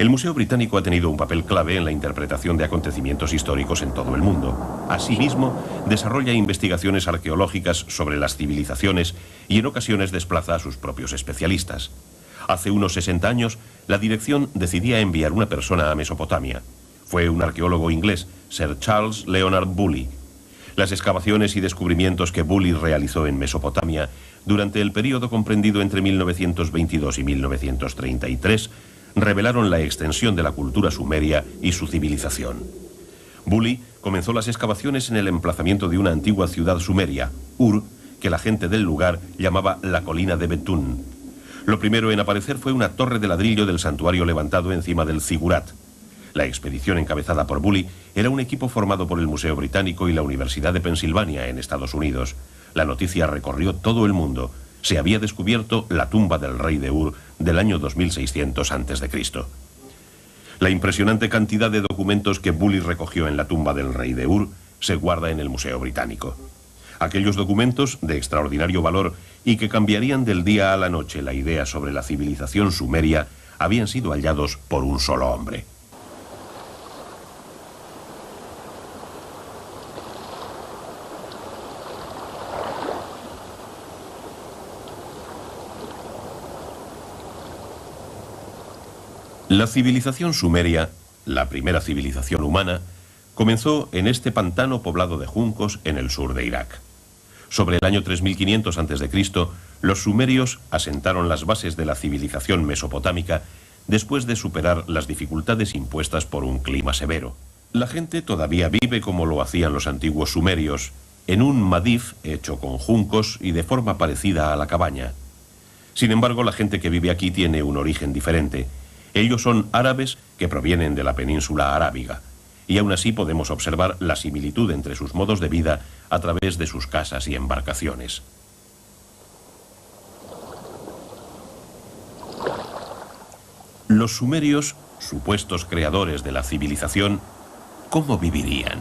El Museo Británico ha tenido un papel clave en la interpretación de acontecimientos históricos en todo el mundo. Asimismo, desarrolla investigaciones arqueológicas sobre las civilizaciones y en ocasiones desplaza a sus propios especialistas. Hace unos 60 años, la dirección decidía enviar una persona a Mesopotamia. Fue un arqueólogo inglés, Sir Charles Leonard Bully. Las excavaciones y descubrimientos que Bully realizó en Mesopotamia durante el período comprendido entre 1922 y 1933 revelaron la extensión de la cultura sumeria y su civilización. Bully comenzó las excavaciones en el emplazamiento de una antigua ciudad sumeria, Ur, que la gente del lugar llamaba la colina de Betún. Lo primero en aparecer fue una torre de ladrillo del santuario levantado encima del zigurat. La expedición encabezada por Bully era un equipo formado por el Museo Británico y la Universidad de Pensilvania en Estados Unidos. La noticia recorrió todo el mundo. Se había descubierto la tumba del rey de Ur del año 2600 a.C. La impresionante cantidad de documentos que Bully recogió en la tumba del rey de Ur se guarda en el Museo Británico. Aquellos documentos de extraordinario valor y que cambiarían del día a la noche la idea sobre la civilización sumeria habían sido hallados por un solo hombre. La civilización sumeria, la primera civilización humana, comenzó en este pantano poblado de juncos en el sur de Irak. Sobre el año 3500 a.C., los sumerios asentaron las bases de la civilización mesopotámica después de superar las dificultades impuestas por un clima severo. La gente todavía vive como lo hacían los antiguos sumerios, en un madif hecho con juncos y de forma parecida a la cabaña. Sin embargo, la gente que vive aquí tiene un origen diferente. Ellos son árabes que provienen de la península arábiga, y aún así podemos observar la similitud entre sus modos de vida a través de sus casas y embarcaciones. Los sumerios, supuestos creadores de la civilización, ¿cómo vivirían?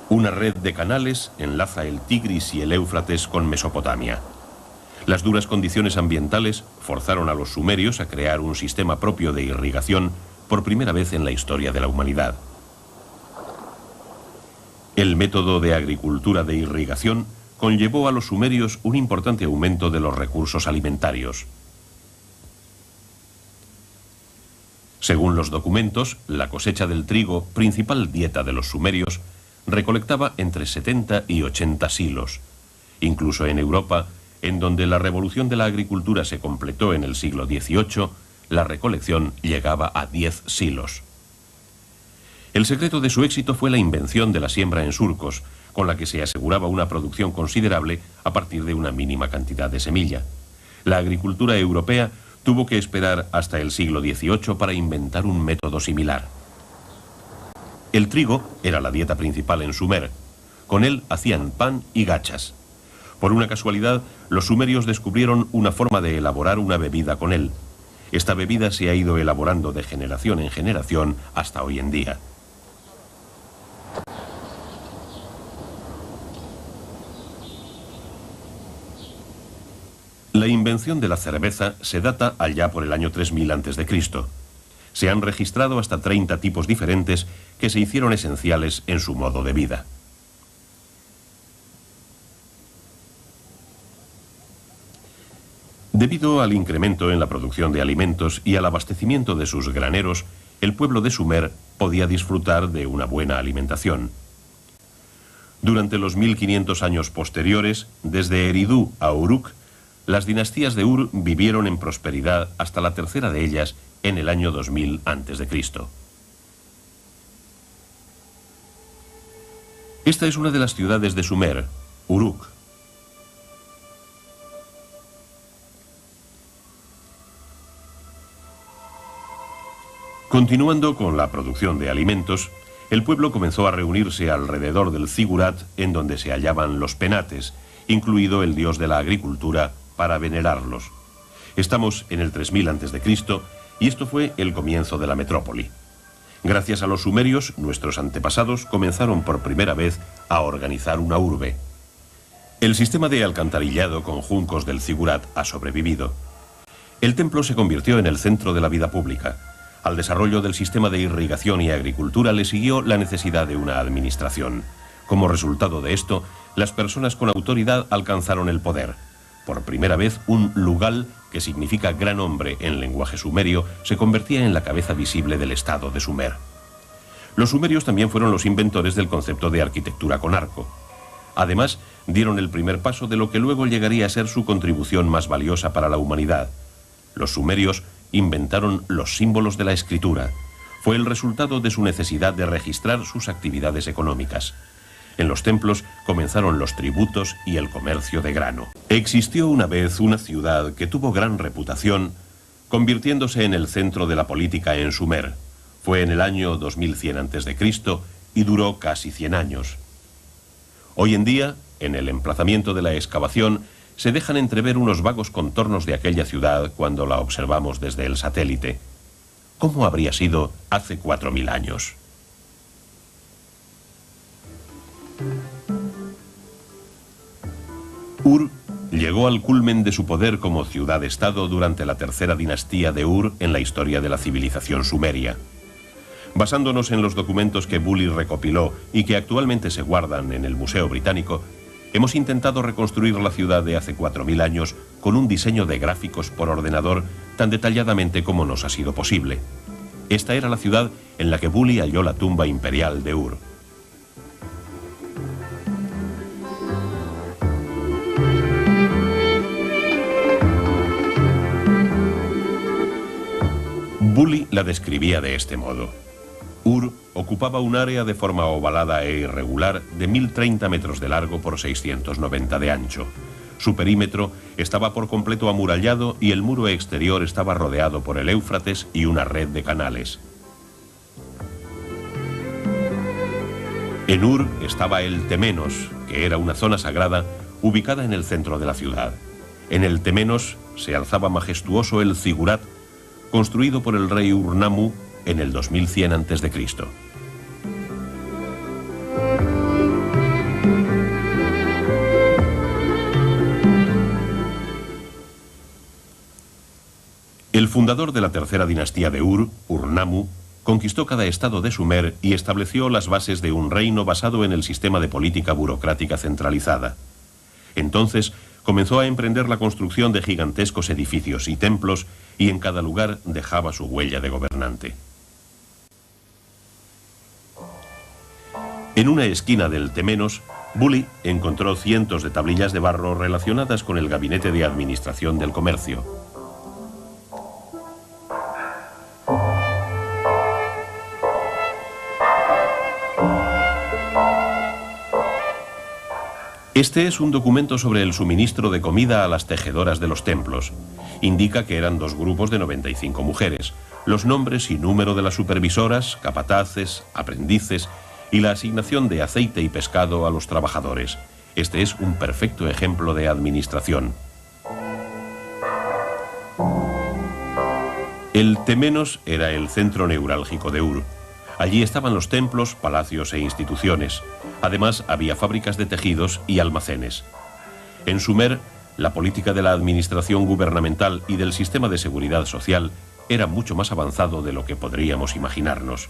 Una red de canales enlaza el Tigris y el Éufrates con Mesopotamia. Las duras condiciones ambientales forzaron a los sumerios a crear un sistema propio de irrigación por primera vez en la historia de la humanidad. El método de agricultura de irrigación conllevó a los sumerios un importante aumento de los recursos alimentarios. Según los documentos, la cosecha del trigo, principal dieta de los sumerios, recolectaba entre 70 y 80 silos. Incluso en Europa, en donde la revolución de la agricultura se completó en el siglo XVIII, la recolección llegaba a 10 silos. El secreto de su éxito fue la invención de la siembra en surcos, con la que se aseguraba una producción considerable a partir de una mínima cantidad de semilla. La agricultura europea tuvo que esperar hasta el siglo XVIII para inventar un método similar. El trigo era la dieta principal en Sumer. Con él hacían pan y gachas. Por una casualidad, los sumerios descubrieron una forma de elaborar una bebida con él. Esta bebida se ha ido elaborando de generación en generación hasta hoy en día. La invención de la cerveza se data allá por el año 3000 a.C. Se han registrado hasta 30 tipos diferentes que se hicieron esenciales en su modo de vida. Debido al incremento en la producción de alimentos y al abastecimiento de sus graneros, el pueblo de Sumer podía disfrutar de una buena alimentación. Durante los 1500 años posteriores, desde Eridu a Uruk, las dinastías de Ur vivieron en prosperidad hasta la tercera de ellas en el año 2000 a.C. Esta es una de las ciudades de Sumer, Uruk. Continuando con la producción de alimentos, el pueblo comenzó a reunirse alrededor del zigurat en donde se hallaban los penates, incluido el dios de la agricultura, para venerarlos. Estamos en el 3000 a.C. y esto fue el comienzo de la metrópoli. Gracias a los sumerios, nuestros antepasados comenzaron por primera vez a organizar una urbe. El sistema de alcantarillado con juncos del zigurat ha sobrevivido. El templo se convirtió en el centro de la vida pública. Al desarrollo del sistema de irrigación y agricultura le siguió la necesidad de una administración. Como resultado de esto, las personas con autoridad alcanzaron el poder. Por primera vez, un lugal, que significa gran hombre en lenguaje sumerio, se convertía en la cabeza visible del estado de Sumer. Los sumerios también fueron los inventores del concepto de arquitectura con arco. Además, dieron el primer paso de lo que luego llegaría a ser su contribución más valiosa para la humanidad. Los sumerios inventaron los símbolos de la escritura. Fue el resultado de su necesidad de registrar sus actividades económicas. En los templos comenzaron los tributos y el comercio de grano. Existió una vez una ciudad que tuvo gran reputación, convirtiéndose en el centro de la política en Sumer. Fue en el año 2100 a.C. y duró casi 100 años. Hoy en día, en el emplazamiento de la excavación, se dejan entrever unos vagos contornos de aquella ciudad cuando la observamos desde el satélite. ¿Cómo habría sido hace 4000 años? Ur llegó al culmen de su poder como ciudad-estado durante la tercera dinastía de Ur en la historia de la civilización sumeria. Basándonos en los documentos que Bully recopiló y que actualmente se guardan en el Museo Británico, hemos intentado reconstruir la ciudad de hace 4000 años con un diseño de gráficos por ordenador tan detalladamente como nos ha sido posible. Esta era la ciudad en la que Bully halló la tumba imperial de Ur. Bully la describía de este modo. Ur ocupaba un área de forma ovalada e irregular de 1030 metros de largo por 690 de ancho. Su perímetro estaba por completo amurallado y el muro exterior estaba rodeado por el Éufrates y una red de canales. En Ur estaba el Temenos, que era una zona sagrada ubicada en el centro de la ciudad. En el Temenos se alzaba majestuoso el Zigurat, construido por el rey Ur-Nammu en el 2100 a.C. El fundador de la tercera dinastía de Ur, Ur-Nammu, conquistó cada estado de Sumer y estableció las bases de un reino basado en el sistema de política burocrática centralizada. Entonces comenzó a emprender la construcción de gigantescos edificios y templos, y en cada lugar dejaba su huella de gobernante. En una esquina del Temenos, Bully encontró cientos de tablillas de barro relacionadas con el gabinete de administración del comercio. Este es un documento sobre el suministro de comida a las tejedoras de los templos. Indica que eran 2 grupos de 95 mujeres. Los nombres y número de las supervisoras, capataces, aprendices y la asignación de aceite y pescado a los trabajadores. Este es un perfecto ejemplo de administración. El Temenos era el centro neurálgico de Ur. Allí estaban los templos, palacios e instituciones. Además, había fábricas de tejidos y almacenes. En Sumer, la política de la administración gubernamental y del sistema de seguridad social era mucho más avanzado de lo que podríamos imaginarnos.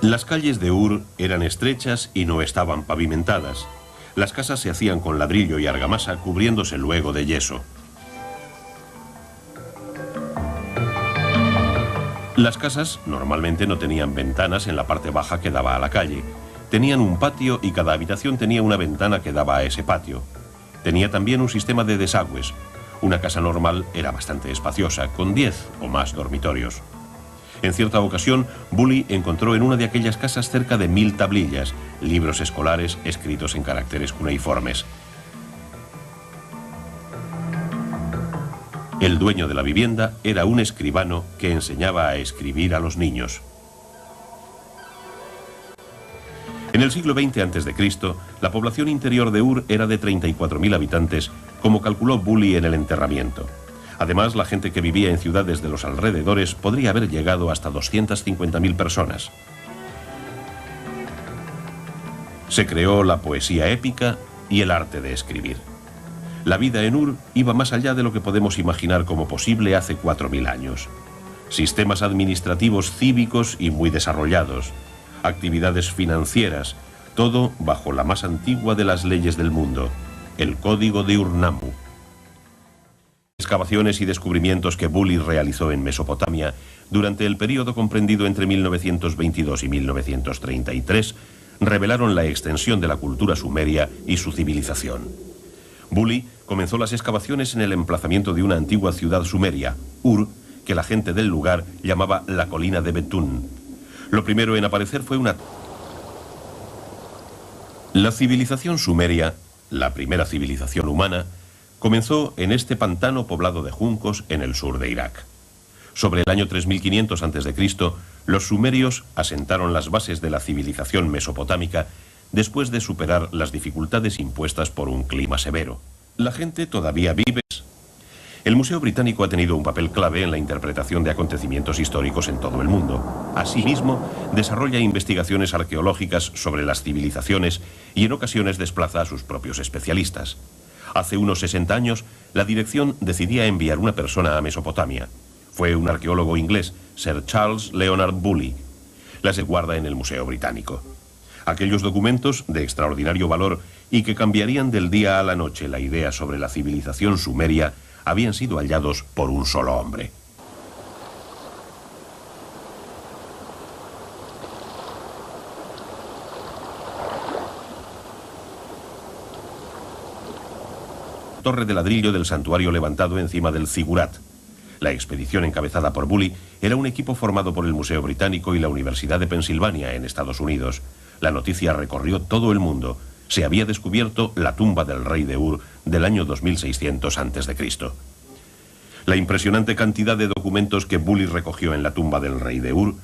Las calles de Ur eran estrechas y no estaban pavimentadas. Las casas se hacían con ladrillo y argamasa, cubriéndose luego de yeso. Las casas normalmente no tenían ventanas en la parte baja que daba a la calle. Tenían un patio y cada habitación tenía una ventana que daba a ese patio. Tenía también un sistema de desagües. Una casa normal era bastante espaciosa, con 10 o más dormitorios. En cierta ocasión, Bully encontró en una de aquellas casas cerca de 1000 tablillas, libros escolares escritos en caracteres cuneiformes. El dueño de la vivienda era un escribano que enseñaba a escribir a los niños. En el siglo XX a.C., la población interior de Ur era de 34.000 habitantes, como calculó Bully en el enterramiento. Además, la gente que vivía en ciudades de los alrededores podría haber llegado hasta 250.000 personas. Se creó la poesía épica y el arte de escribir. La vida en Ur iba más allá de lo que podemos imaginar como posible hace 4000 años. Sistemas administrativos cívicos y muy desarrollados, actividades financieras, todo bajo la más antigua de las leyes del mundo, el Código de Ur-Nammu. Excavaciones y descubrimientos que Bully realizó en Mesopotamia durante el periodo comprendido entre 1922 y 1933 revelaron la extensión de la cultura sumeria y su civilización. Bully comenzó las excavaciones en el emplazamiento de una antigua ciudad sumeria, Ur, que la gente del lugar llamaba la colina de Betún. Lo primero en aparecer fue La civilización sumeria, la primera civilización humana, comenzó en este pantano poblado de juncos en el sur de Irak. Sobre el año 3500 a.C., los sumerios asentaron las bases de la civilización mesopotámica después de superar las dificultades impuestas por un clima severo. La gente todavía vive. El Museo Británico ha tenido un papel clave en la interpretación de acontecimientos históricos en todo el mundo. Asimismo, desarrolla investigaciones arqueológicas sobre las civilizaciones y en ocasiones desplaza a sus propios especialistas. Hace unos 60 años, la dirección decidía enviar una persona a Mesopotamia. Fue un arqueólogo inglés, Sir Charles Leonard Bully. La se guarda en el Museo Británico. Aquellos documentos de extraordinario valor y que cambiarían del día a la noche la idea sobre la civilización sumeria habían sido hallados por un solo hombre. Torre de ladrillo del santuario levantado encima del Zigurat. La expedición encabezada por Bully era un equipo formado por el Museo Británico y la Universidad de Pensilvania en Estados Unidos. La noticia recorrió todo el mundo. Se había descubierto la tumba del rey de Ur del año 2600 a.C. La impresionante cantidad de documentos que Bully recogió en la tumba del rey de Ur